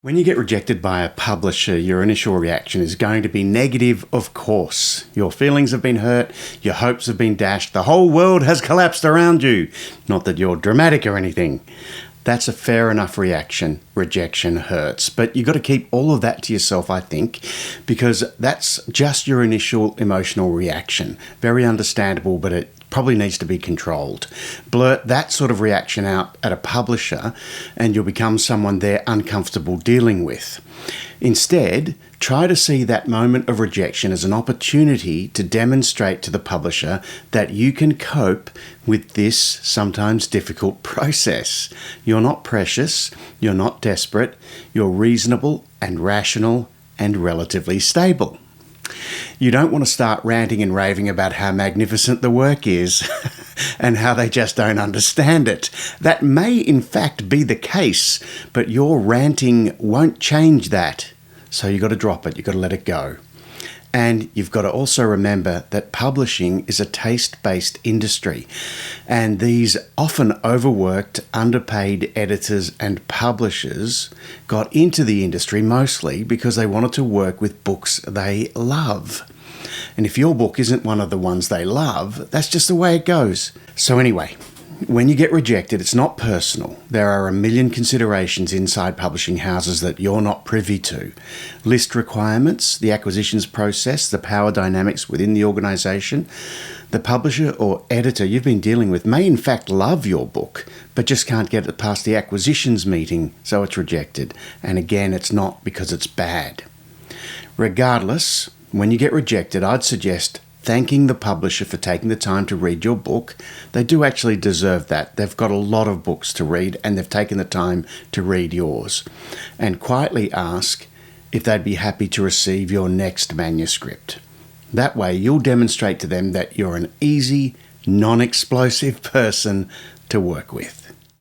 When you get rejected by a publisher, your initial reaction is going to be negative, of course. Your feelings have been hurt, your hopes have been dashed, the whole world has collapsed around you. Not that you're dramatic or anything. That's a fair enough reaction. Rejection hurts. But you've got to keep all of that to yourself, I think, because that's just your initial emotional reaction. Very understandable, but it probably needs to be controlled. Blurt that sort of reaction out at a publisher and you'll become someone they're uncomfortable dealing with. Instead, try to see that moment of rejection as an opportunity to demonstrate to the publisher that you can cope with this sometimes difficult process. You're not precious, you're not desperate, you're reasonable and rational and relatively stable. You don't want to start ranting and raving about how magnificent the work is and how they just don't understand it. That may in fact be the case, but your ranting won't change that. So you've got to drop it, you've got to let it go. And you've got to also remember that publishing is a taste-based industry, and these often overworked, underpaid editors and publishers got into the industry mostly because they wanted to work with books they love. And if your book isn't one of the ones they love, that's just the way it goes. So anyway, when you get rejected, it's not personal. There are a million considerations inside publishing houses that you're not privy to. List requirements, the acquisitions process, the power dynamics within the organisation. The publisher or editor you've been dealing with may in fact love your book, but just can't get it past the acquisitions meeting, so it's rejected. And again, it's not because it's bad. Regardless, when you get rejected, I'd suggest thanking the publisher for taking the time to read your book. They do actually deserve that. They've got a lot of books to read and they've taken the time to read yours. And quietly ask if they'd be happy to receive your next manuscript. That way you'll demonstrate to them that you're an easy, non-explosive person to work with.